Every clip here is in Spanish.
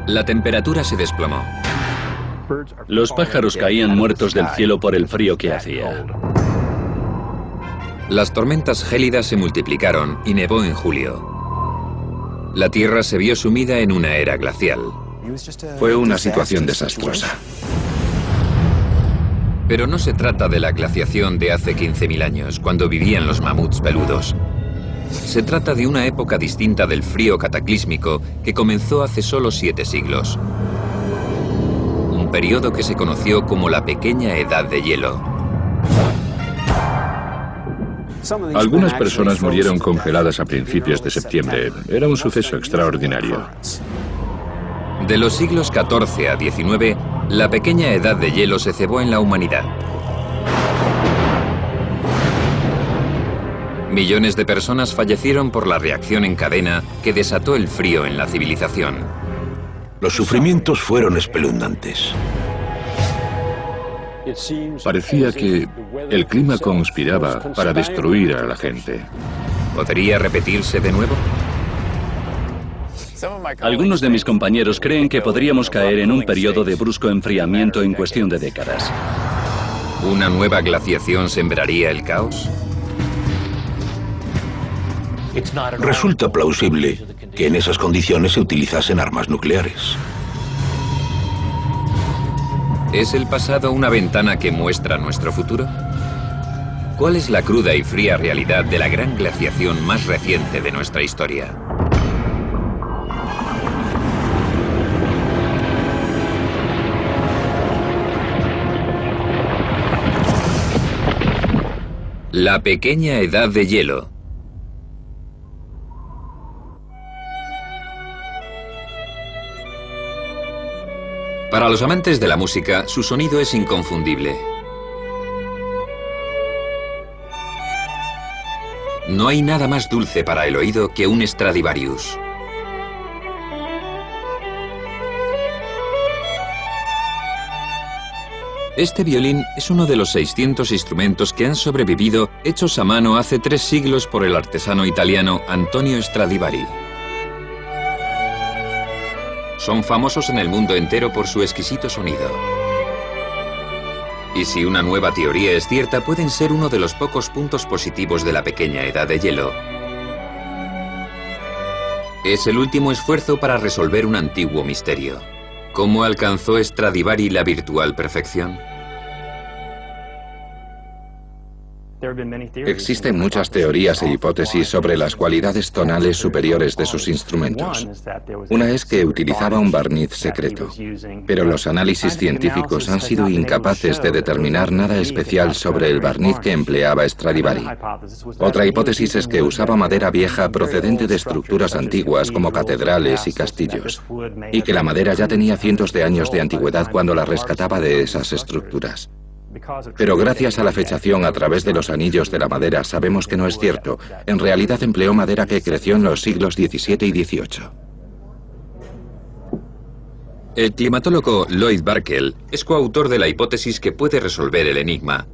La temperatura se desplomó. Los pájaros caían muertos del cielo por el frío que hacía. Las tormentas gélidas se multiplicaron y nevó en julio. La Tierra se vio sumida en una era glacial. Fue una situación desastrosa. Pero no se trata de la glaciación de hace 15.000 años, cuando vivían los mamuts peludos. Se trata de una época distinta del frío cataclísmico que comenzó hace solo 7 siglos. Un periodo que se conoció como la Pequeña Edad de Hielo. Algunas personas murieron congeladas a principios de septiembre. Era un suceso extraordinario. De los siglos XIV a XIX, la Pequeña Edad de Hielo se cebó en la humanidad. Millones de personas fallecieron por la reacción en cadena que desató el frío en la civilización. Los sufrimientos fueron espeluznantes. Parecía que el clima conspiraba para destruir a la gente. ¿Podría repetirse de nuevo? Algunos de mis compañeros creen que podríamos caer en un periodo de brusco enfriamiento en cuestión de décadas. ¿Una nueva glaciación sembraría el caos? Resulta plausible que en esas condiciones se utilizasen armas nucleares. ¿Es el pasado una ventana que muestra nuestro futuro? ¿Cuál es la cruda y fría realidad de la gran glaciación más reciente de nuestra historia? La Pequeña Edad de Hielo. Para los amantes de la música, su sonido es inconfundible. No hay nada más dulce para el oído que un Stradivarius. Este violín es uno de los 600 instrumentos que han sobrevivido hechos a mano hace 3 siglos por el artesano italiano Antonio Stradivari. Son famosos en el mundo entero por su exquisito sonido. Y si una nueva teoría es cierta, pueden ser uno de los pocos puntos positivos de la Pequeña Edad de Hielo. Es el último esfuerzo para resolver un antiguo misterio. ¿Cómo alcanzó Stradivari la virtual perfección? Existen muchas teorías e hipótesis sobre las cualidades tonales superiores de sus instrumentos. Una es que utilizaba un barniz secreto, pero los análisis científicos han sido incapaces de determinar nada especial sobre el barniz que empleaba Stradivari. Otra hipótesis es que usaba madera vieja procedente de estructuras antiguas como catedrales y castillos, y que la madera ya tenía cientos de años de antigüedad cuando la rescataba de esas estructuras. Pero gracias a la fechación a través de los anillos de la madera sabemos que no es cierto. En realidad empleó madera que creció en los siglos XVII y XVIII. El climatólogo Lloyd Barkell es coautor de la hipótesis que puede resolver el enigma.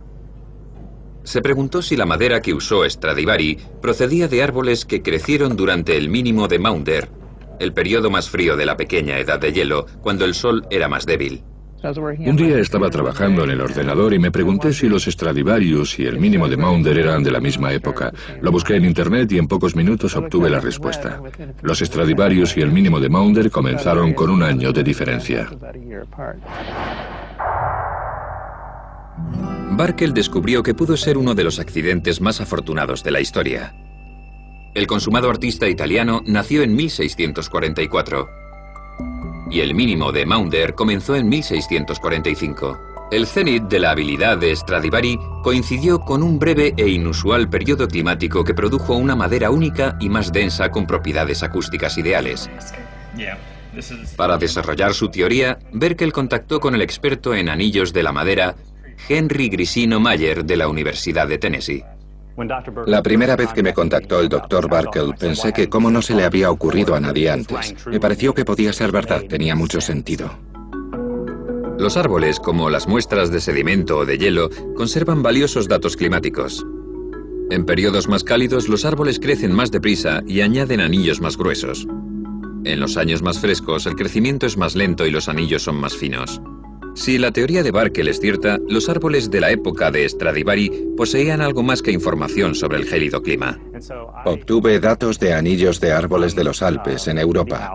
Se preguntó si la madera que usó Stradivari procedía de árboles que crecieron durante el mínimo de Maunder, el periodo más frío de la Pequeña Edad de Hielo, cuando el sol era más débil. Un día estaba trabajando en el ordenador y me pregunté si los Stradivarius y el mínimo de Maunder eran de la misma época. Lo busqué en internet y en pocos minutos obtuve la respuesta. Los Stradivarius y el mínimo de Maunder comenzaron con 1 año de diferencia. Barkell descubrió que pudo ser uno de los accidentes más afortunados de la historia. El consumado artista italiano nació en 1644. Y el mínimo de Maunder comenzó en 1645. El cenit de la habilidad de Stradivari coincidió con un breve e inusual periodo climático que produjo una madera única y más densa con propiedades acústicas ideales. Para desarrollar su teoría, Barkell contactó con el experto en anillos de la madera, Henry Grisino Mayer, de la Universidad de Tennessee. La primera vez que me contactó el Dr. Barkell pensé que cómo no se le había ocurrido a nadie antes. Me pareció que podía ser verdad, tenía mucho sentido. Los árboles, como las muestras de sedimento o de hielo, conservan valiosos datos climáticos. En periodos más cálidos, los árboles crecen más deprisa y añaden anillos más gruesos. En los años más frescos, el crecimiento es más lento y los anillos son más finos. Si la teoría de Barkel es cierta, los árboles de la época de Stradivari poseían algo más que información sobre el gélido clima. Obtuve datos de anillos de árboles de los Alpes en Europa.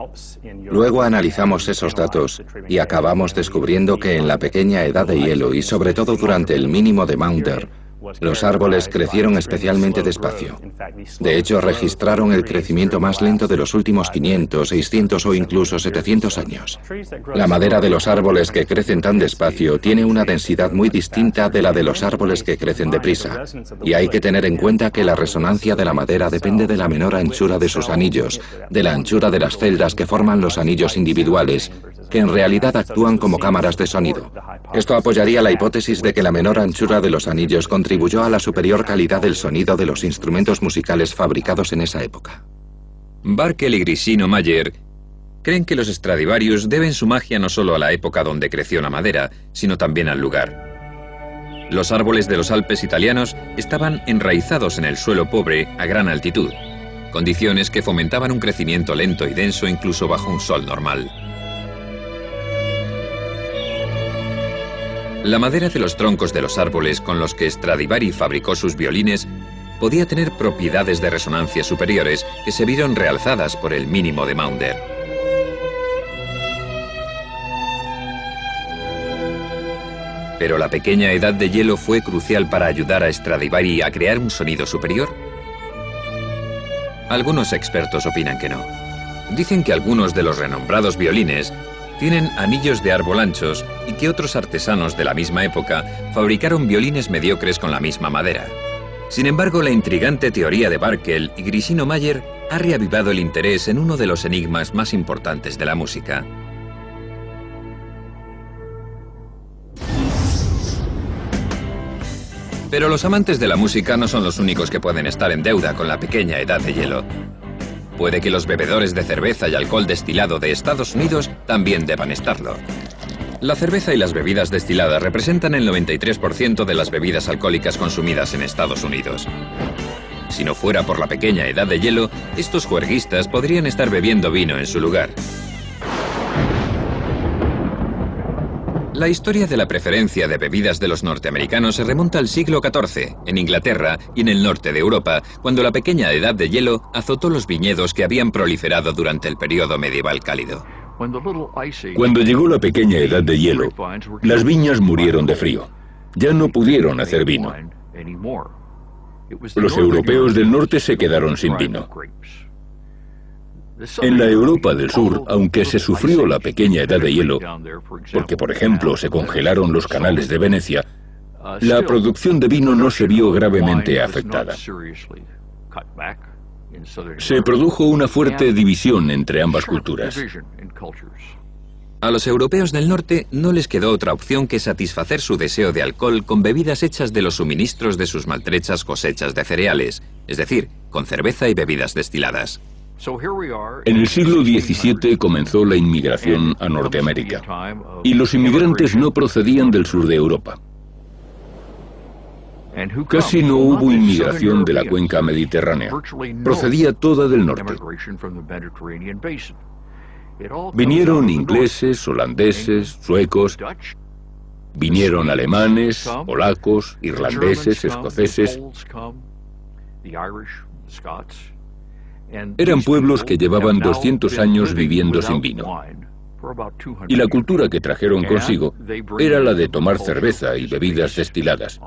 Luego analizamos esos datos y acabamos descubriendo que en la pequeña edad de hielo y sobre todo durante el mínimo de Maunder, los árboles crecieron especialmente despacio. De hecho, registraron el crecimiento más lento de los últimos 500, 600 o incluso 700 años. La madera de los árboles que crecen tan despacio tiene una densidad muy distinta de la de los árboles que crecen deprisa. Y hay que tener en cuenta que la resonancia de la madera depende de la menor anchura de sus anillos, de la anchura de las celdas que forman los anillos individuales, que en realidad actúan como cámaras de sonido. Esto apoyaría la hipótesis de que la menor anchura de los anillos contribuyó a la superior calidad del sonido de los instrumentos musicales fabricados en esa época. Barkel y Grisino Mayer creen que los Stradivarius deben su magia no solo a la época donde creció la madera, sino también al lugar. Los árboles de los Alpes italianos estaban enraizados en el suelo pobre a gran altitud, condiciones que fomentaban un crecimiento lento y denso incluso bajo un sol normal. La madera de los troncos de los árboles con los que Stradivari fabricó sus violines podía tener propiedades de resonancia superiores que se vieron realzadas por el mínimo de Maunder. ¿Pero la pequeña edad de hielo fue crucial para ayudar a Stradivari a crear un sonido superior? Algunos expertos opinan que no. Dicen que algunos de los renombrados violines tienen anillos de árbol anchos y que otros artesanos de la misma época fabricaron violines mediocres con la misma madera. Sin embargo, la intrigante teoría de Barkel y Grisino Mayer ha reavivado el interés en uno de los enigmas más importantes de la música. Pero los amantes de la música no son los únicos que pueden estar en deuda con la pequeña edad de hielo. Puede que los bebedores de cerveza y alcohol destilado de Estados Unidos también deban estarlo. La cerveza y las bebidas destiladas representan el 93% de las bebidas alcohólicas consumidas en Estados Unidos. Si no fuera por la pequeña edad de hielo, estos juerguistas podrían estar bebiendo vino en su lugar. La historia de la preferencia de bebidas de los norteamericanos se remonta al siglo XIV, en Inglaterra y en el norte de Europa, cuando la pequeña edad de hielo azotó los viñedos que habían proliferado durante el periodo medieval cálido. Cuando llegó la pequeña edad de hielo, las viñas murieron de frío. Ya no pudieron hacer vino. Los europeos del norte se quedaron sin vino. En la Europa del Sur, aunque se sufrió la pequeña edad de hielo, porque por ejemplo se congelaron los canales de Venecia, la producción de vino no se vio gravemente afectada. Se produjo una fuerte división entre ambas culturas. A los europeos del norte no les quedó otra opción que satisfacer su deseo de alcohol con bebidas hechas de los suministros de sus maltrechas cosechas de cereales, es decir, con cerveza y bebidas destiladas. En el siglo XVII comenzó la inmigración a Norteamérica, y los inmigrantes no procedían del sur de Europa. Casi no hubo inmigración de la cuenca mediterránea, procedía toda del norte. Vinieron ingleses, holandeses, suecos, vinieron alemanes, polacos, irlandeses, escoceses. Eran pueblos que llevaban 200 años viviendo sin vino. Y la cultura que trajeron consigo era la de tomar cerveza y bebidas destiladas.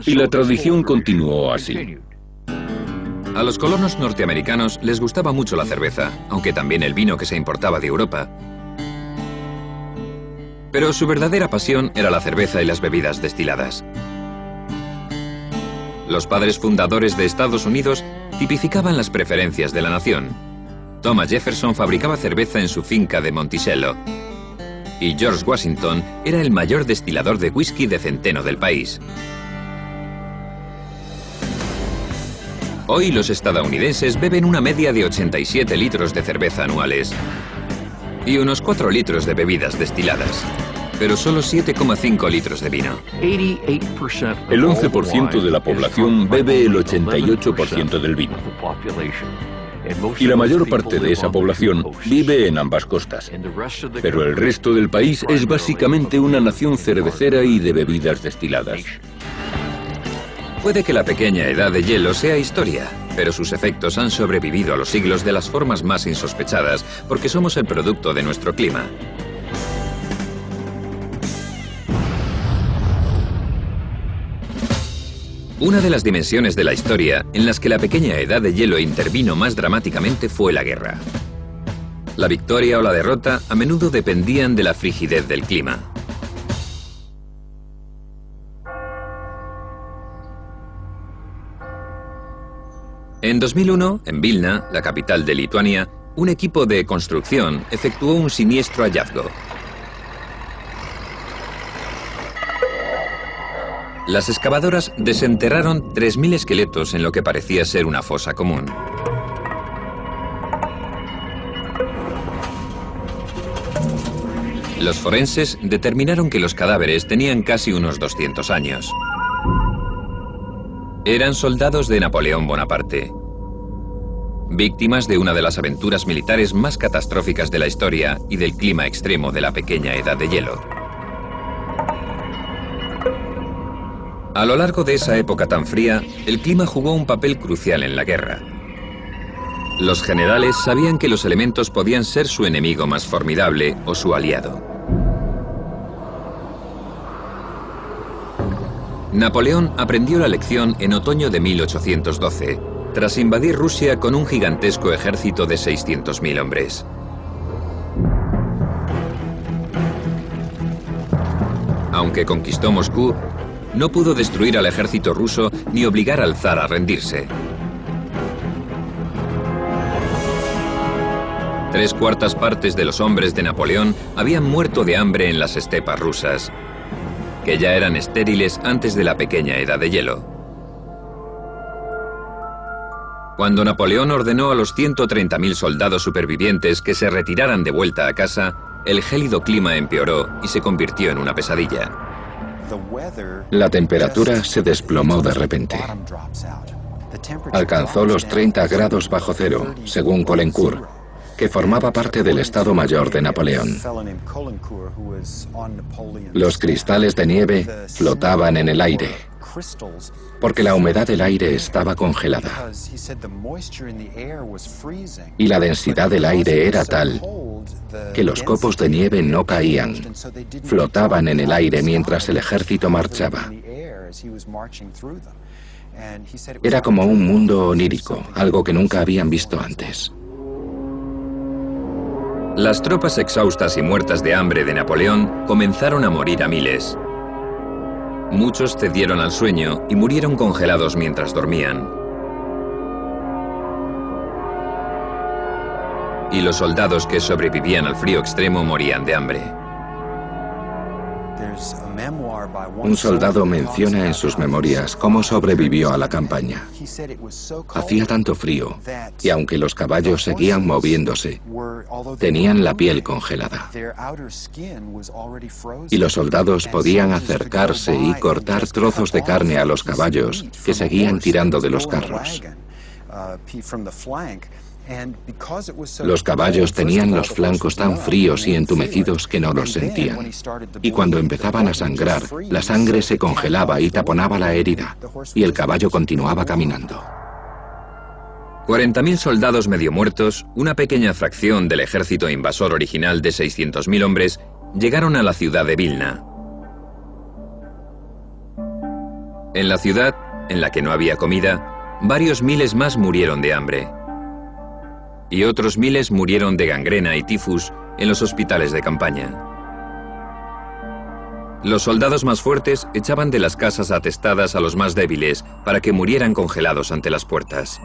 Y la tradición continuó así. A los colonos norteamericanos les gustaba mucho la cerveza, aunque también el vino que se importaba de Europa. Pero su verdadera pasión era la cerveza y las bebidas destiladas. Los padres fundadores de Estados Unidos tipificaban las preferencias de la nación. Thomas Jefferson fabricaba cerveza en su finca de Monticello, y George Washington era el mayor destilador de whisky de centeno del país. Hoy los estadounidenses beben una media de 87 litros de cerveza anuales y unos 4 litros de bebidas destiladas, pero solo 7,5 litros de vino. El 11% de la población bebe el 88% del vino. y la mayor parte de esa población vive en ambas costas. Pero el resto del país es básicamente una nación cervecera y de bebidas destiladas. Puede que la pequeña edad de hielo sea historia, pero sus efectos han sobrevivido a los siglos de las formas más insospechadas porque somos el producto de nuestro clima. Una de las dimensiones de la historia en las que la pequeña edad de hielo intervino más dramáticamente fue la guerra. La victoria o la derrota a menudo dependían de la frigidez del clima. En 2001, en Vilna, la capital de Lituania, un equipo de construcción efectuó un siniestro hallazgo. Las excavadoras desenterraron 3.000 esqueletos en lo que parecía ser una fosa común. Los forenses determinaron que los cadáveres tenían casi unos 200 años. Eran soldados de Napoleón Bonaparte, víctimas de una de las aventuras militares más catastróficas de la historia y del clima extremo de la pequeña edad de hielo. A lo largo de esa época tan fría, el clima jugó un papel crucial en la guerra. Los generales sabían que los elementos podían ser su enemigo más formidable o su aliado. Napoleón aprendió la lección en otoño de 1812, tras invadir Rusia con un gigantesco ejército de 600.000 hombres. Aunque conquistó Moscú, no pudo destruir al ejército ruso ni obligar al zar a rendirse. 3/4 partes de los hombres de Napoleón habían muerto de hambre en las estepas rusas, que ya eran estériles antes de la pequeña edad de hielo. Cuando Napoleón ordenó a los 130.000 soldados supervivientes que se retiraran de vuelta a casa, el gélido clima empeoró y se convirtió en una pesadilla. La temperatura se desplomó de repente. Alcanzó los 30 grados bajo cero, según Caulaincourt, que formaba parte del Estado Mayor de Napoleón. Los cristales de nieve flotaban en el aire, porque la humedad del aire estaba congelada. Y la densidad del aire era tal que los copos de nieve no caían, flotaban en el aire mientras el ejército marchaba. Era como un mundo onírico, algo que nunca habían visto antes. Las tropas exhaustas y muertas de hambre de Napoleón comenzaron a morir a miles. Muchos cedieron al sueño y murieron congelados mientras dormían. Y los soldados que sobrevivían al frío extremo morían de hambre. Un soldado menciona en sus memorias cómo sobrevivió a la campaña. Hacía tanto frío, y aunque los caballos seguían moviéndose, tenían la piel congelada. Y los soldados podían acercarse y cortar trozos de carne a los caballos que seguían tirando de los carros. Los caballos tenían los flancos tan fríos y entumecidos que no los sentían. Y cuando empezaban a sangrar, la sangre se congelaba y taponaba la herida, y el caballo continuaba caminando. 40.000 soldados medio muertos, una pequeña fracción del ejército invasor original de 600.000 hombres, llegaron a la ciudad de Vilna. En la ciudad, en la que no había comida, varios miles más murieron de hambre. Y otros miles murieron de gangrena y tifus en los hospitales de campaña. Los soldados más fuertes echaban de las casas atestadas a los más débiles para que murieran congelados ante las puertas.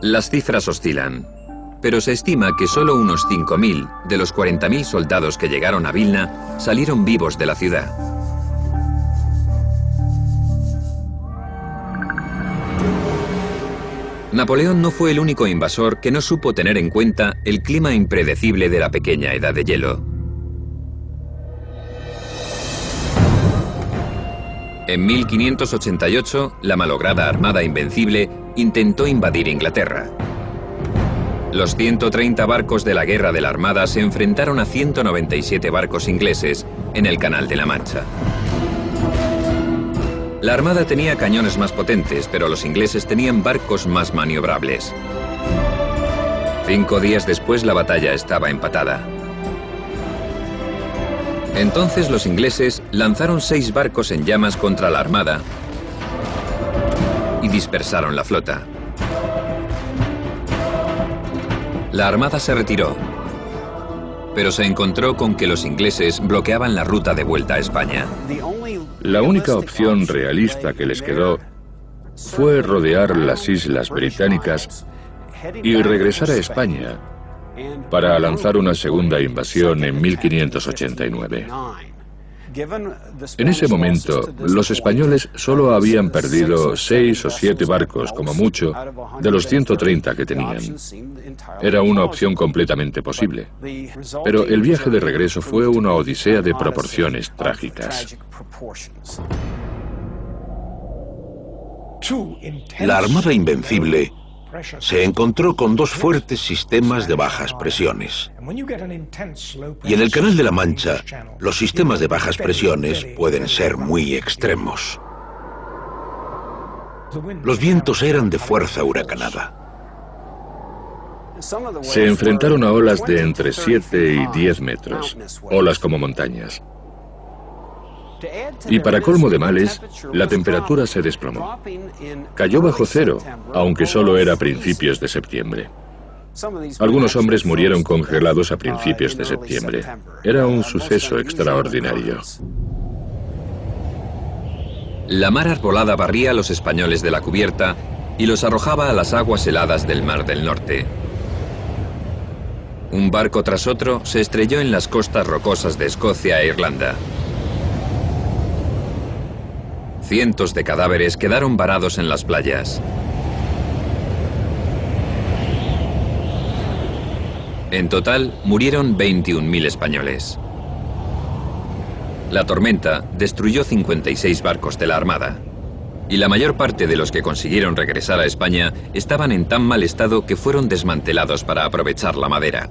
Las cifras oscilan, pero se estima que solo unos 5.000 de los 40.000 soldados que llegaron a Vilna salieron vivos de la ciudad. Napoleón no fue el único invasor que no supo tener en cuenta el clima impredecible de la pequeña edad de hielo. En 1588, la malograda Armada Invencible intentó invadir Inglaterra. Los 130 barcos de la Guerra de la Armada se enfrentaron a 197 barcos ingleses en el Canal de la Mancha. La Armada tenía cañones más potentes, pero los ingleses tenían barcos más maniobrables. 5 días después la batalla estaba empatada. Entonces los ingleses lanzaron 6 barcos en llamas contra la Armada y dispersaron la flota. La Armada se retiró, pero se encontró con que los ingleses bloqueaban la ruta de vuelta a España. La única opción realista que les quedó fue rodear las islas británicas y regresar a España para lanzar una segunda invasión en 1589. En ese momento, los españoles solo habían perdido 6 o 7 barcos, como mucho, de los 130 que tenían. Era una opción completamente posible. Pero el viaje de regreso fue una odisea de proporciones trágicas. La Armada Invencible se encontró con 2 fuertes sistemas de bajas presiones. Y en el Canal de la Mancha, los sistemas de bajas presiones pueden ser muy extremos. Los vientos eran de fuerza huracanada. Se enfrentaron a olas de entre 7 y 10 metros, olas como montañas. Y para colmo de males, la temperatura se desplomó. Cayó bajo cero, aunque solo era a principios de septiembre. Algunos hombres murieron congelados a principios de septiembre. Era un suceso extraordinario. La mar arbolada barría a los españoles de la cubierta y los arrojaba a las aguas heladas del Mar del Norte. Un barco tras otro se estrelló en las costas rocosas de Escocia e Irlanda. Cientos de cadáveres quedaron varados en las playas. En total, murieron 21.000 españoles. La tormenta destruyó 56 barcos de la Armada. Y la mayor parte de los que consiguieron regresar a España estaban en tan mal estado que fueron desmantelados para aprovechar la madera.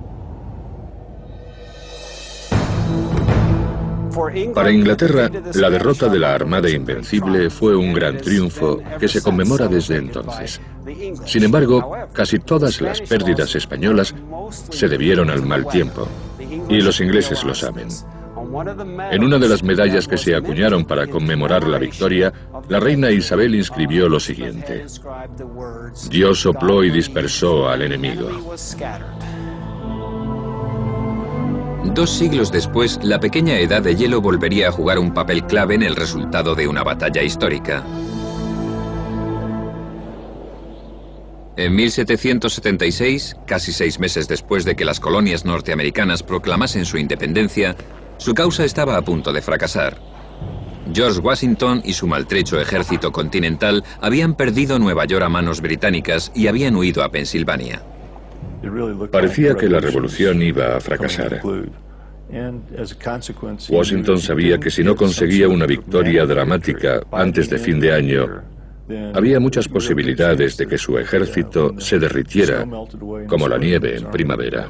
Para Inglaterra, la derrota de la Armada Invencible fue un gran triunfo que se conmemora desde entonces. Sin embargo, casi todas las pérdidas españolas se debieron al mal tiempo, y los ingleses lo saben. En una de las medallas que se acuñaron para conmemorar la victoria, la reina Isabel inscribió lo siguiente: Dios sopló y dispersó al enemigo. 2 siglos después, la pequeña edad de hielo volvería a jugar un papel clave en el resultado de una batalla histórica. En 1776, casi 6 meses después de que las colonias norteamericanas proclamasen su independencia, su causa estaba a punto de fracasar. George Washington y su maltrecho ejército continental habían perdido Nueva York a manos británicas y habían huido a Pensilvania. Parecía que la revolución iba a fracasar. Washington sabía que si no conseguía una victoria dramática antes de fin de año, había muchas posibilidades de que su ejército se derritiera como la nieve en primavera.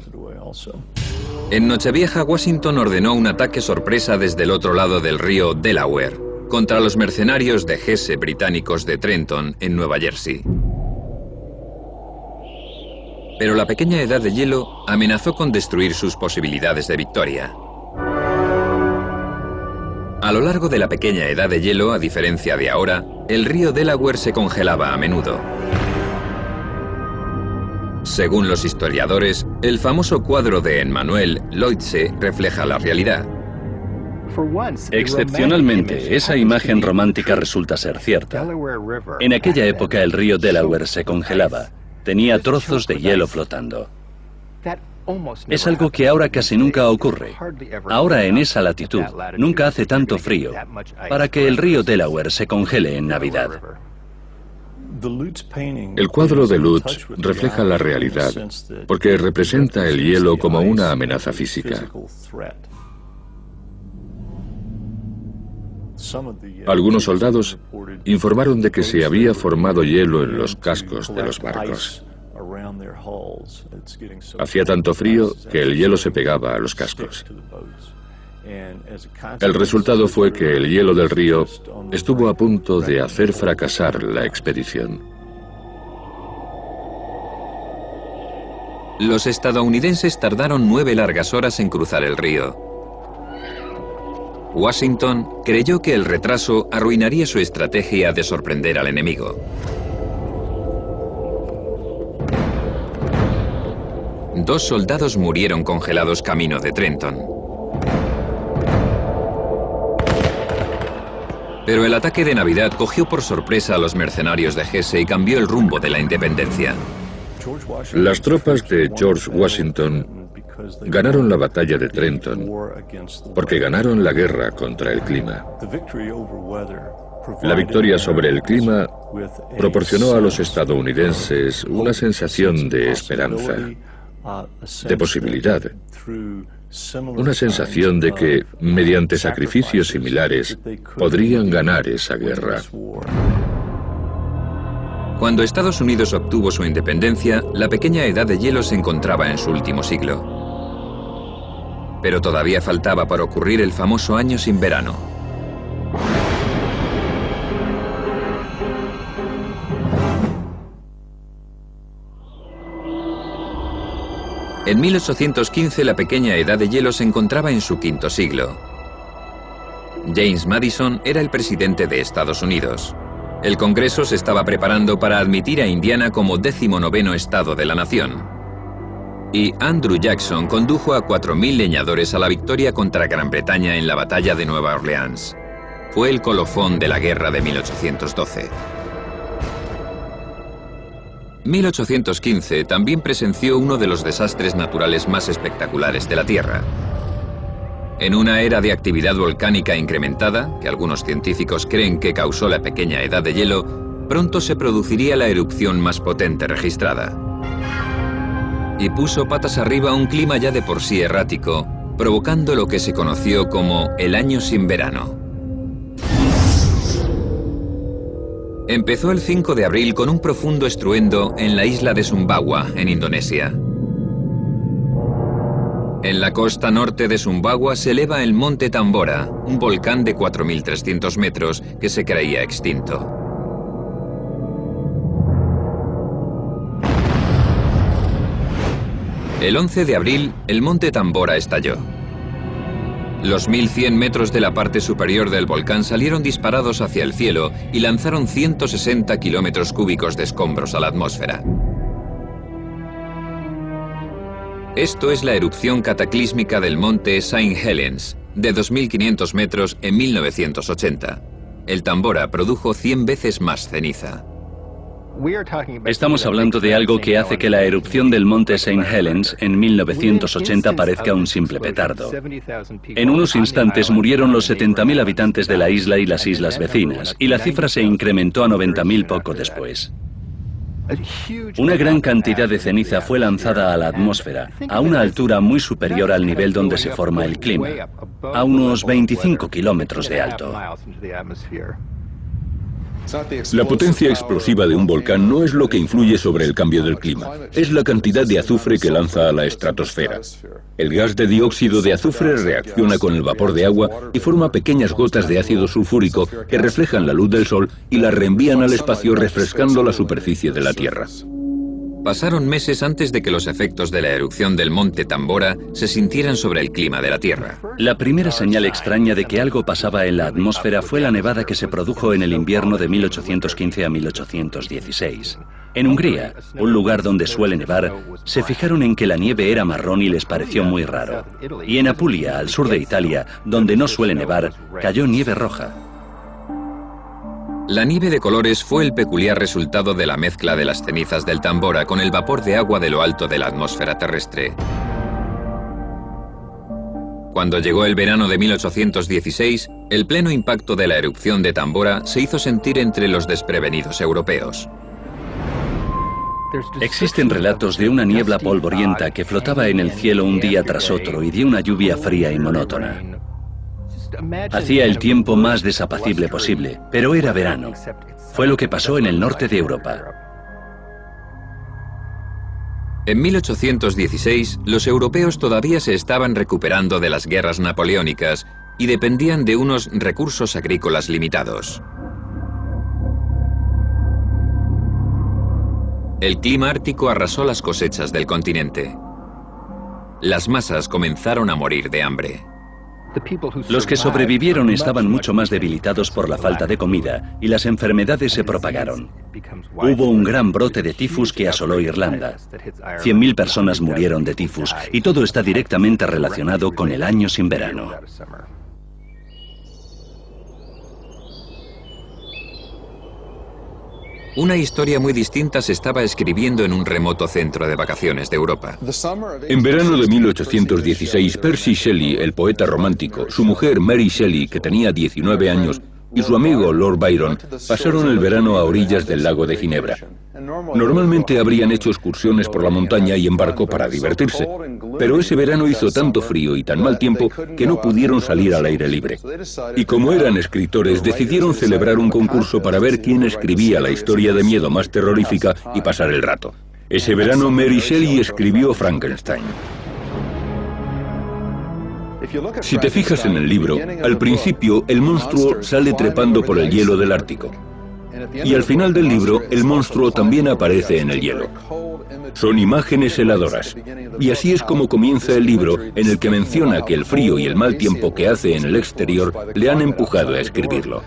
En Nochevieja, Washington ordenó un ataque sorpresa desde el otro lado del río Delaware contra los mercenarios de Hesse británicos de Trenton, en Nueva Jersey. Pero la pequeña edad de hielo amenazó con destruir sus posibilidades de victoria. A lo largo de la pequeña edad de hielo, a diferencia de ahora, el río Delaware se congelaba a menudo. Según los historiadores, el famoso cuadro de Emmanuel Leutze refleja la realidad. Excepcionalmente, esa imagen romántica resulta ser cierta. En aquella época el río Delaware se congelaba. Tenía trozos de hielo flotando. Es algo que ahora casi nunca ocurre. Ahora en esa latitud nunca hace tanto frío para que el río Delaware se congele en Navidad. El cuadro de Lutz refleja la realidad porque representa el hielo como una amenaza física. Algunos soldados informaron de que se había formado hielo en los cascos de los barcos. Hacía tanto frío que el hielo se pegaba a los cascos. El resultado fue que el hielo del río estuvo a punto de hacer fracasar la expedición. Los estadounidenses tardaron 9 largas horas en cruzar el río. Washington creyó que el retraso arruinaría su estrategia de sorprender al enemigo. Dos soldados murieron congelados camino de Trenton. Pero el ataque de Navidad cogió por sorpresa a los mercenarios de Hesse y cambió el rumbo de la independencia. Las tropas de George Washington ganaron la batalla de Trenton porque ganaron la guerra contra el clima. La victoria sobre el clima proporcionó a los estadounidenses una sensación de esperanza, de posibilidad, una sensación de que, mediante sacrificios similares, podrían ganar esa guerra. Cuando Estados Unidos obtuvo su independencia, la pequeña edad de hielo se encontraba en su último siglo. Pero todavía faltaba para ocurrir el famoso año sin verano. En 1815 la pequeña edad de hielo se encontraba en su quinto siglo. James Madison era el presidente de Estados Unidos. El Congreso se estaba preparando para admitir a Indiana como 19º estado de la nación. Y Andrew Jackson condujo a 4.000 leñadores a la victoria contra Gran Bretaña en la batalla de Nueva Orleans. Fue el colofón de la guerra de 1812. 1815 también presenció uno de los desastres naturales más espectaculares de la Tierra. En una era de actividad volcánica incrementada, que algunos científicos creen que causó la pequeña edad de hielo, pronto se produciría la erupción más potente registrada. Y puso patas arriba un clima ya de por sí errático, provocando lo que se conoció como el año sin verano. Empezó el 5 de abril con un profundo estruendo en la isla de Sumbawa, en Indonesia. En la costa norte de Sumbawa se eleva el monte Tambora, un volcán de 4.300 metros que se creía extinto. El 11 de abril, el monte Tambora estalló. Los 1.100 metros de la parte superior del volcán salieron disparados hacia el cielo y lanzaron 160 kilómetros cúbicos de escombros a la atmósfera. Esto es la erupción cataclísmica del monte St. Helens, de 2.500 metros en 1980. El Tambora produjo 100 veces más ceniza. Estamos hablando de algo que hace que la erupción del monte St. Helens en 1980 parezca un simple petardo. En unos instantes murieron los 70.000 habitantes de la isla y las islas vecinas, y la cifra se incrementó a 90.000 poco después. Una gran cantidad de ceniza fue lanzada a la atmósfera, a una altura muy superior al nivel donde se forma el clima, a unos 25 kilómetros de alto. La potencia explosiva de un volcán no es lo que influye sobre el cambio del clima, es la cantidad de azufre que lanza a la estratosfera. El gas de dióxido de azufre reacciona con el vapor de agua y forma pequeñas gotas de ácido sulfúrico que reflejan la luz del sol y la reenvían al espacio refrescando la superficie de la Tierra. Pasaron meses antes de que los efectos de la erupción del monte Tambora se sintieran sobre el clima de la Tierra. La primera señal extraña de que algo pasaba en la atmósfera fue la nevada que se produjo en el invierno de 1815 a 1816. En Hungría, un lugar donde suele nevar, se fijaron en que la nieve era marrón y les pareció muy raro. Y en Apulia, al sur de Italia, donde no suele nevar, cayó nieve roja. La nieve de colores fue el peculiar resultado de la mezcla de las cenizas del Tambora con el vapor de agua de lo alto de la atmósfera terrestre. Cuando llegó el verano de 1816, el pleno impacto de la erupción de Tambora se hizo sentir entre los desprevenidos europeos. Existen relatos de una niebla polvorienta que flotaba en el cielo un día tras otro y de una lluvia fría y monótona. Hacía el tiempo más desapacible posible, pero era verano. Fue lo que pasó en el norte de Europa. En 1816, los europeos todavía se estaban recuperando de las guerras napoleónicas y dependían de unos recursos agrícolas limitados. El clima ártico arrasó las cosechas del continente. Las masas comenzaron a morir de hambre. Los que sobrevivieron estaban mucho más debilitados por la falta de comida y las enfermedades se propagaron. Hubo un gran brote de tifus que asoló Irlanda. 100.000 personas murieron de tifus y todo está directamente relacionado con el año sin verano. Una historia muy distinta se estaba escribiendo en un remoto centro de vacaciones de Europa. En verano de 1816, Percy Shelley, el poeta romántico, su mujer Mary Shelley, que tenía 19 años, y su amigo Lord Byron pasaron el verano a orillas del lago de Ginebra. Normalmente habrían hecho excursiones por la montaña y en barco para divertirse, pero ese verano hizo tanto frío y tan mal tiempo que no pudieron salir al aire libre. Y como eran escritores, decidieron celebrar un concurso para ver quién escribía la historia de miedo más terrorífica y pasar el rato. Ese verano Mary Shelley escribió Frankenstein. Si te fijas en el libro, al principio el monstruo sale trepando por el hielo del Ártico. Y al final del libro, el monstruo también aparece en el hielo. Son imágenes heladoras. Y así es como comienza el libro, en el que menciona que el frío y el mal tiempo que hace en el exterior le han empujado a escribirlo.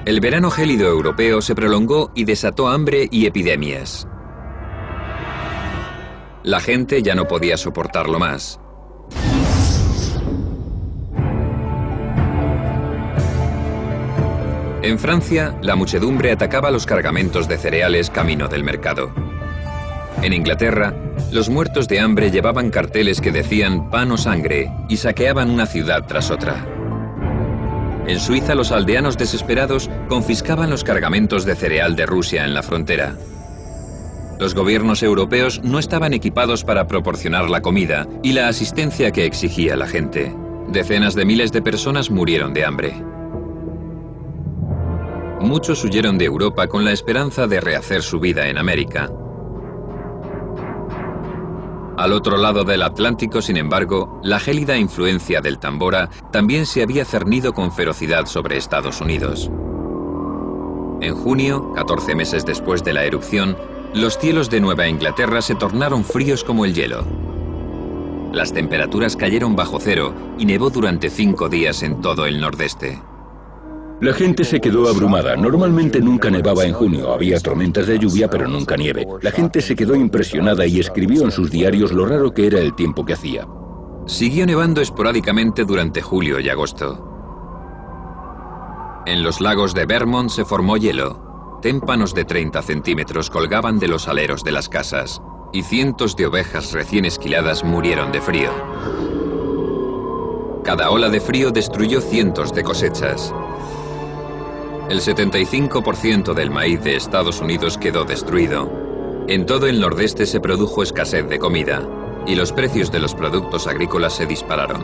El verano gélido europeo se prolongó y desató hambre y epidemias. La gente ya no podía soportarlo más. En Francia, la muchedumbre atacaba los cargamentos de cereales camino del mercado. En Inglaterra, los muertos de hambre llevaban carteles que decían pan o sangre y saqueaban una ciudad tras otra. En Suiza, los aldeanos desesperados confiscaban los cargamentos de cereal de Rusia en la frontera. Los gobiernos europeos no estaban equipados para proporcionar la comida y la asistencia que exigía la gente. Decenas de miles de personas murieron de hambre. Muchos huyeron de Europa con la esperanza de rehacer su vida en América. Al otro lado del Atlántico, sin embargo, la gélida influencia del Tambora también se había cernido con ferocidad sobre Estados Unidos. En junio, 14 meses después de la erupción, los cielos de Nueva Inglaterra se tornaron fríos como el hielo. Las temperaturas cayeron bajo cero y nevó durante 5 días en todo el nordeste. La gente se quedó abrumada. Normalmente nunca nevaba en junio. Había tormentas de lluvia, pero nunca nieve. La gente se quedó impresionada y escribió en sus diarios lo raro que era el tiempo que hacía. Siguió nevando esporádicamente durante julio y agosto. En los lagos de Vermont se formó hielo. Témpanos de 30 centímetros colgaban de los aleros de las casas y cientos de ovejas recién esquiladas murieron de frío. Cada ola de frío destruyó cientos de cosechas. El 75% del maíz de Estados Unidos quedó destruido. En todo el nordeste se produjo escasez de comida y los precios de los productos agrícolas se dispararon.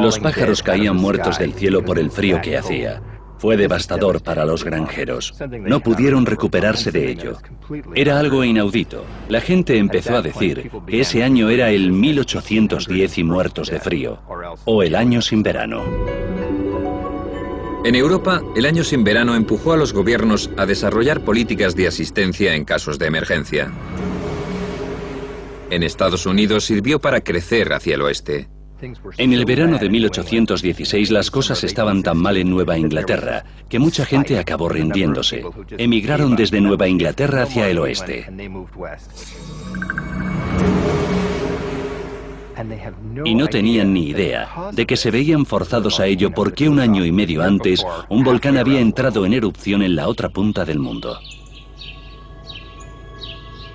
Los pájaros caían muertos del cielo por el frío que hacía. Fue devastador para los granjeros. No pudieron recuperarse de ello. Era algo inaudito. La gente empezó a decir que ese año era el 1810 y muertos de frío, o el año sin verano. En Europa, el año sin verano empujó a los gobiernos a desarrollar políticas de asistencia en casos de emergencia. En Estados Unidos sirvió para crecer hacia el oeste. En el verano de 1816 las cosas estaban tan mal en Nueva Inglaterra que mucha gente acabó rindiéndose. Emigraron desde Nueva Inglaterra hacia el oeste. Y no tenían ni idea de que se veían forzados a ello porque un año y medio antes un volcán había entrado en erupción en la otra punta del mundo.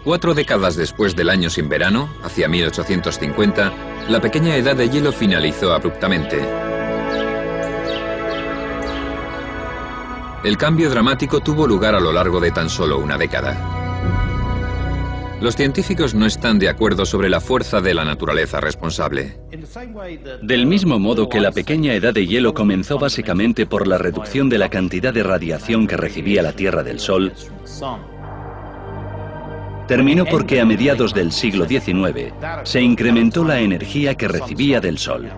4 décadas después del año sin verano, hacia 1850, la pequeña edad de hielo finalizó abruptamente. El cambio dramático tuvo lugar a lo largo de tan solo una década. Los científicos no están de acuerdo sobre la fuerza de la naturaleza responsable. Del mismo modo que la pequeña edad de hielo comenzó básicamente por la reducción de la cantidad de radiación que recibía la Tierra del Sol, terminó porque a mediados del siglo XIX se incrementó la energía que recibía del Sol.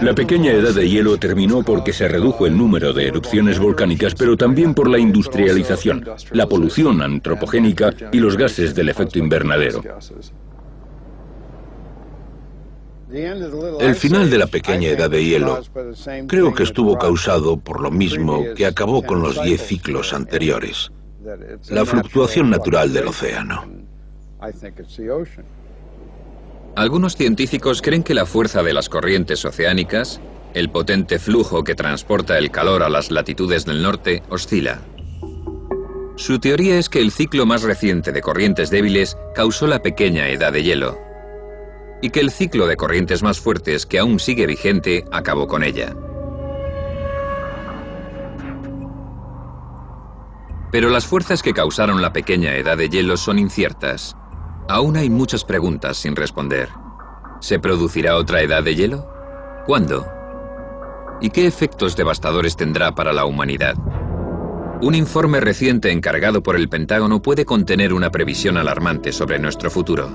La pequeña edad de hielo terminó porque se redujo el número de erupciones volcánicas, pero también por la industrialización, la polución antropogénica y los gases del efecto invernadero. El final de la pequeña edad de hielo creo que estuvo causado por lo mismo que acabó con los 10 ciclos anteriores, la fluctuación natural del océano. Algunos científicos creen que la fuerza de las corrientes oceánicas, el potente flujo que transporta el calor a las latitudes del norte, oscila. Su teoría es que el ciclo más reciente de corrientes débiles causó la pequeña edad de hielo, y que el ciclo de corrientes más fuertes, que aún sigue vigente, acabó con ella. Pero las fuerzas que causaron la pequeña edad de hielo son inciertas. Aún hay muchas preguntas sin responder. ¿Se producirá otra edad de hielo? ¿Cuándo? ¿Y qué efectos devastadores tendrá para la humanidad? Un informe reciente encargado por el Pentágono puede contener una previsión alarmante sobre nuestro futuro.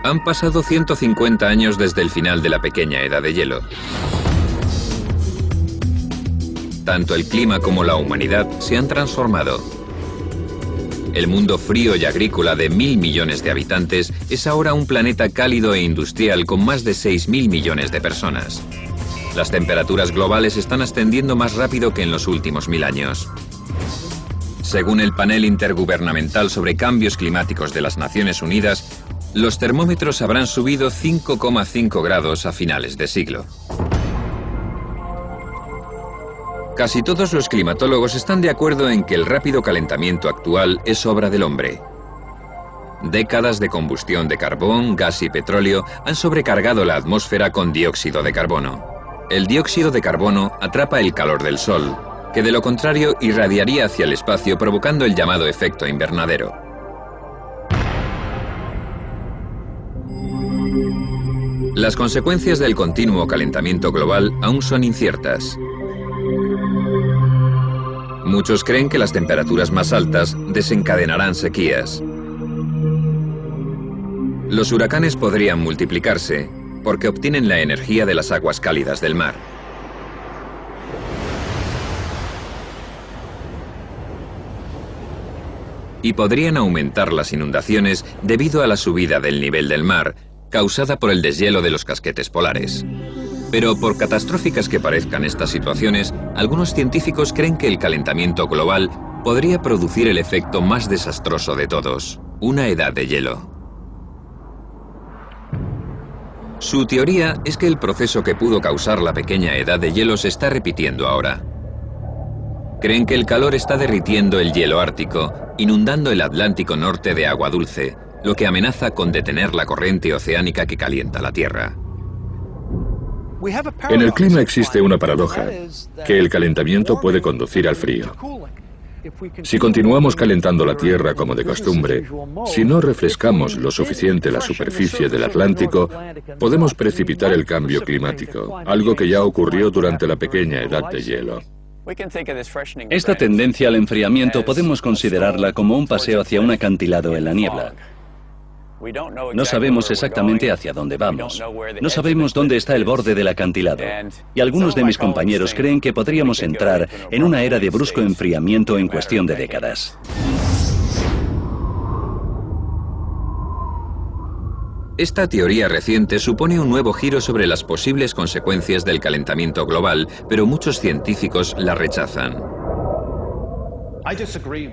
Han pasado 150 años desde el final de la pequeña edad de hielo. Tanto el clima como la humanidad se han transformado. El mundo frío y agrícola de 1.000 millones de habitantes es ahora un planeta cálido e industrial con más de 6.000 millones de personas. Las temperaturas globales están ascendiendo más rápido que en los últimos 1000 años. Según el Panel Intergubernamental sobre Cambios Climáticos de las Naciones Unidas, los termómetros habrán subido 5,5 grados a finales de siglo. Casi todos los climatólogos están de acuerdo en que el rápido calentamiento actual es obra del hombre. Décadas de combustión de carbón, gas y petróleo han sobrecargado la atmósfera con dióxido de carbono. El dióxido de carbono atrapa el calor del Sol, que de lo contrario irradiaría hacia el espacio provocando el llamado efecto invernadero. Las consecuencias del continuo calentamiento global aún son inciertas. Muchos creen que las temperaturas más altas desencadenarán sequías. Los huracanes podrían multiplicarse porque obtienen la energía de las aguas cálidas del mar. Y podrían aumentar las inundaciones debido a la subida del nivel del mar, causada por el deshielo de los casquetes polares. Pero por catastróficas que parezcan estas situaciones, algunos científicos creen que el calentamiento global podría producir el efecto más desastroso de todos, una edad de hielo. Su teoría es que el proceso que pudo causar la pequeña edad de hielo se está repitiendo ahora. Creen que el calor está derritiendo el hielo ártico, inundando el Atlántico Norte de agua dulce, lo que amenaza con detener la corriente oceánica que calienta la Tierra. En el clima existe una paradoja, que el calentamiento puede conducir al frío. Si continuamos calentando la Tierra como de costumbre, si no refrescamos lo suficiente la superficie del Atlántico, podemos precipitar el cambio climático, algo que ya ocurrió durante la pequeña edad de hielo. Esta tendencia al enfriamiento podemos considerarla como un paseo hacia un acantilado en la niebla. No sabemos exactamente hacia dónde vamos. No sabemos dónde está el borde del acantilado. Y algunos de mis compañeros creen que podríamos entrar en una era de brusco enfriamiento en cuestión de décadas. Esta teoría reciente supone un nuevo giro sobre las posibles consecuencias del calentamiento global, pero muchos científicos la rechazan.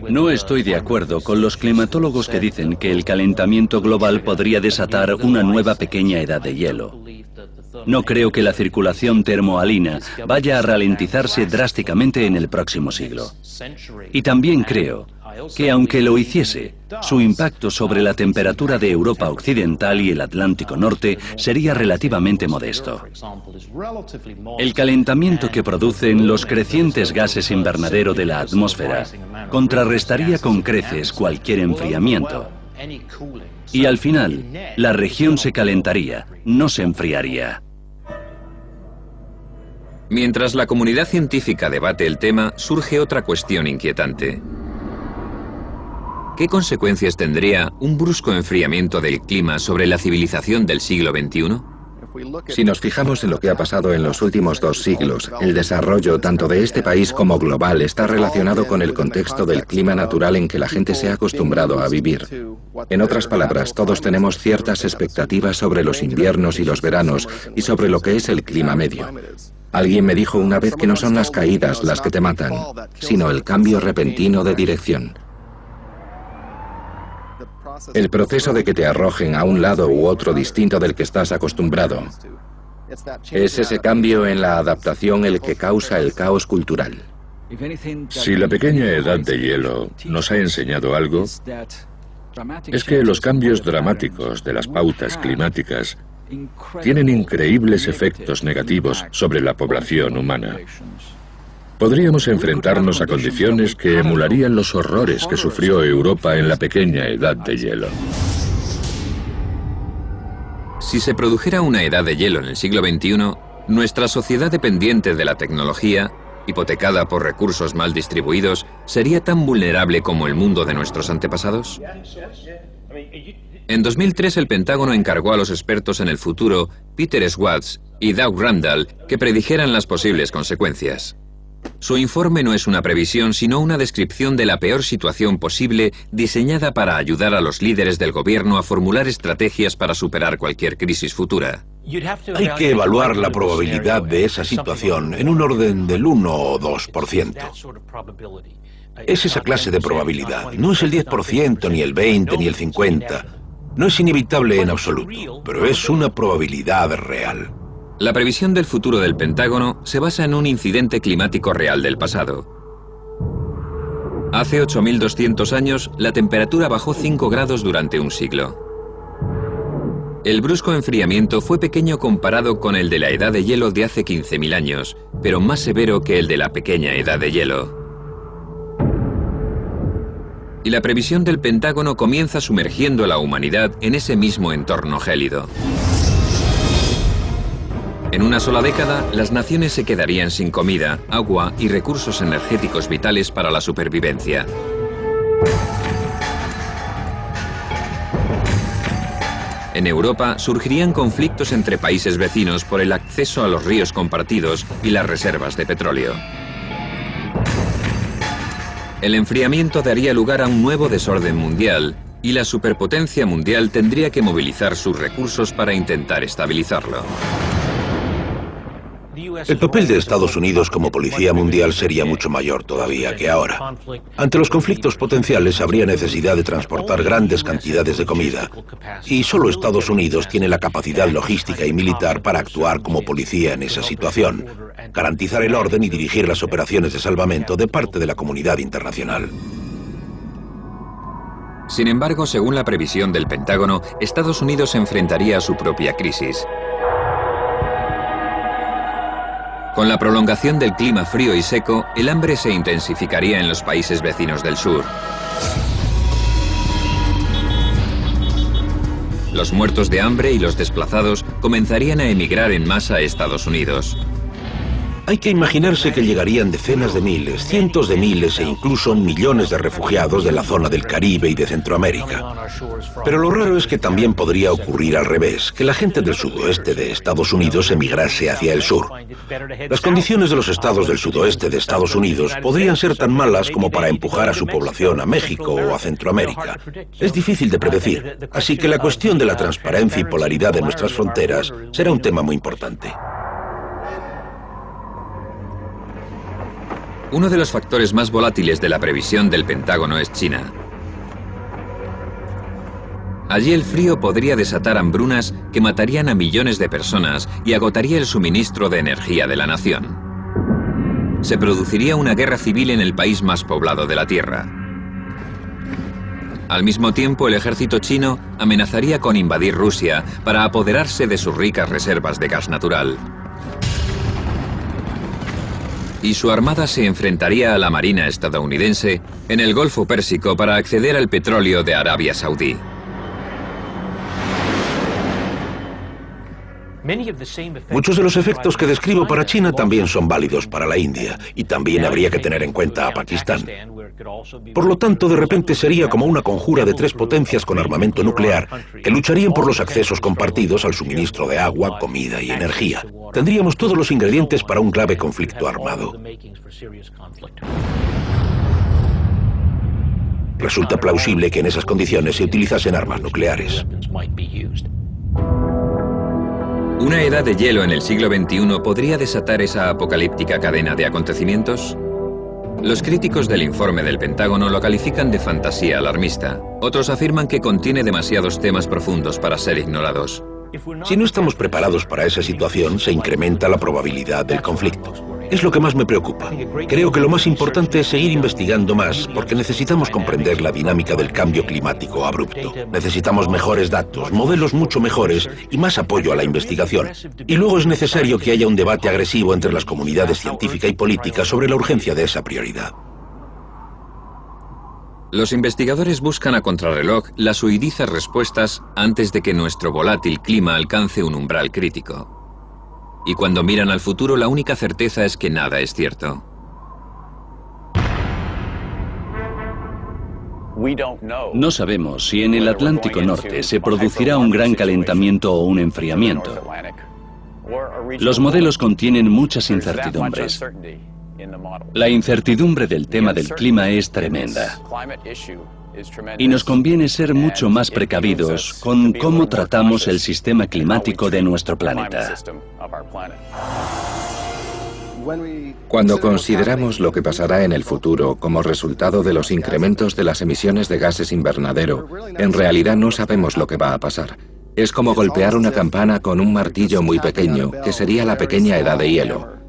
No estoy de acuerdo con los climatólogos que dicen que el calentamiento global podría desatar una nueva pequeña edad de hielo. No creo que la circulación termohalina vaya a ralentizarse drásticamente en el próximo siglo. Y también creo que aunque lo hiciese, su impacto sobre la temperatura de Europa Occidental y el Atlántico Norte sería relativamente modesto. El calentamiento que producen los crecientes gases invernadero de la atmósfera contrarrestaría con creces cualquier enfriamiento. Y al final, la región se calentaría, no se enfriaría. Mientras la comunidad científica debate el tema, surge otra cuestión inquietante. ¿Qué consecuencias tendría un brusco enfriamiento del clima sobre la civilización del siglo XXI? Si nos fijamos en lo que ha pasado en los últimos 2 siglos, el desarrollo tanto de este país como global está relacionado con el contexto del clima natural en que la gente se ha acostumbrado a vivir. En otras palabras, todos tenemos ciertas expectativas sobre los inviernos y los veranos y sobre lo que es el clima medio. Alguien me dijo una vez que no son las caídas las que te matan, sino el cambio repentino de dirección. El proceso de que te arrojen a un lado u otro distinto del que estás acostumbrado. Es ese cambio en la adaptación el que causa el caos cultural. Si la pequeña edad de hielo nos ha enseñado algo, es que los cambios dramáticos de las pautas climáticas tienen increíbles efectos negativos sobre la población humana. Podríamos enfrentarnos a condiciones que emularían los horrores que sufrió Europa en la pequeña edad de hielo. Si se produjera una edad de hielo en el siglo XXI, nuestra sociedad dependiente de la tecnología, hipotecada por recursos mal distribuidos, ¿sería tan vulnerable como el mundo de nuestros antepasados? En 2003 el Pentágono encargó a los expertos en el futuro, Peter Schwartz y Doug Randall, que predijeran las posibles consecuencias. Su informe no es una previsión, sino una descripción de la peor situación posible diseñada para ayudar a los líderes del gobierno a formular estrategias para superar cualquier crisis futura. Hay que evaluar la probabilidad de esa situación en un orden del 1 o 2%. Es esa clase de probabilidad. No es el 10%, ni el 20%, ni el 50%. No es inevitable en absoluto, pero es una probabilidad real. La previsión del futuro del Pentágono se basa en un incidente climático real del pasado. Hace 8.200 años, la temperatura bajó 5 grados durante un siglo. El brusco enfriamiento fue pequeño comparado con el de la edad de hielo de hace 15.000 años, pero más severo que el de la pequeña edad de hielo. Y la previsión del Pentágono comienza sumergiendo a la humanidad en ese mismo entorno gélido. En una sola década, las naciones se quedarían sin comida, agua y recursos energéticos vitales para la supervivencia. En Europa surgirían conflictos entre países vecinos por el acceso a los ríos compartidos y las reservas de petróleo. El enfriamiento daría lugar a un nuevo desorden mundial y la superpotencia mundial tendría que movilizar sus recursos para intentar estabilizarlo. El papel de Estados Unidos como policía mundial sería mucho mayor todavía que ahora. Ante los conflictos potenciales habría necesidad de transportar grandes cantidades de comida, y solo Estados Unidos tiene la capacidad logística y militar para actuar como policía en esa situación, garantizar el orden y dirigir las operaciones de salvamento de parte de la comunidad internacional. Sin embargo, según la previsión del Pentágono, Estados Unidos se enfrentaría a su propia crisis. Con la prolongación del clima frío y seco, el hambre se intensificaría en los países vecinos del sur. Los muertos de hambre y los desplazados comenzarían a emigrar en masa a Estados Unidos. Hay que imaginarse que llegarían decenas de miles, cientos de miles e incluso millones de refugiados de la zona del Caribe y de Centroamérica. Pero lo raro es que también podría ocurrir al revés, que la gente del sudoeste de Estados Unidos emigrase hacia el sur. Las condiciones de los estados del sudoeste de Estados Unidos podrían ser tan malas como para empujar a su población a México o a Centroamérica. Es difícil de predecir, así que la cuestión de la transparencia y polaridad de nuestras fronteras será un tema muy importante. Uno de los factores más volátiles de la previsión del Pentágono es China. Allí el frío podría desatar hambrunas que matarían a millones de personas y agotaría el suministro de energía de la nación. Se produciría una guerra civil en el país más poblado de la Tierra. Al mismo tiempo, el ejército chino amenazaría con invadir Rusia para apoderarse de sus ricas reservas de gas natural. Y su armada se enfrentaría a la marina estadounidense en el Golfo Pérsico para acceder al petróleo de Arabia Saudí. Muchos de los efectos que describo para China también son válidos para la India, y también habría que tener en cuenta a Pakistán. Por lo tanto, de repente sería como una conjura de tres potencias con armamento nuclear que lucharían por los accesos compartidos al suministro de agua, comida y energía. Tendríamos todos los ingredientes para un grave conflicto armado. Resulta plausible que en esas condiciones se utilizasen armas nucleares. ¿Una edad de hielo en el siglo XXI podría desatar esa apocalíptica cadena de acontecimientos? Los críticos del informe del Pentágono lo califican de fantasía alarmista. Otros afirman que contiene demasiados temas profundos para ser ignorados. Si no estamos preparados para esa situación, se incrementa la probabilidad del conflicto. Es lo que más me preocupa. Creo que lo más importante es seguir investigando más, porque necesitamos comprender la dinámica del cambio climático abrupto. Necesitamos mejores datos, modelos mucho mejores y más apoyo a la investigación. Y luego es necesario que haya un debate agresivo entre las comunidades científica y política sobre la urgencia de esa prioridad. Los investigadores buscan a contrarreloj las huidizas respuestas antes de que nuestro volátil clima alcance un umbral crítico. Y cuando miran al futuro, la única certeza es que nada es cierto. No sabemos si en el Atlántico Norte se producirá un gran calentamiento o un enfriamiento. Los modelos contienen muchas incertidumbres. La incertidumbre del tema del clima es tremenda. Y nos conviene ser mucho más precavidos con cómo tratamos el sistema climático de nuestro planeta. Cuando consideramos lo que pasará en el futuro como resultado de los incrementos de las emisiones de gases invernadero, en realidad no sabemos lo que va a pasar. Es como golpear una campana con un martillo muy pequeño, que sería la pequeña edad de hielo.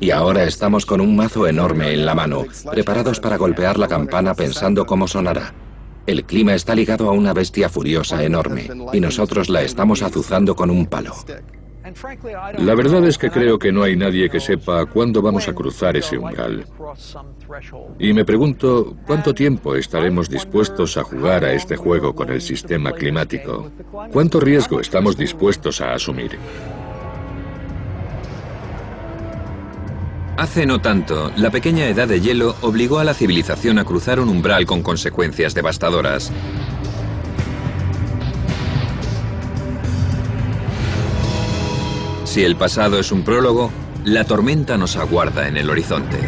Y ahora estamos con un mazo enorme en la mano, preparados para golpear la campana pensando cómo sonará. El clima está ligado a una bestia furiosa enorme, y nosotros la estamos azuzando con un palo. La verdad es que creo que no hay nadie que sepa cuándo vamos a cruzar ese umbral. Y me pregunto, ¿cuánto tiempo estaremos dispuestos a jugar a este juego con el sistema climático? ¿Cuánto riesgo estamos dispuestos a asumir? Hace no tanto, la pequeña edad de hielo obligó a la civilización a cruzar un umbral con consecuencias devastadoras. Si el pasado es un prólogo, la tormenta nos aguarda en el horizonte.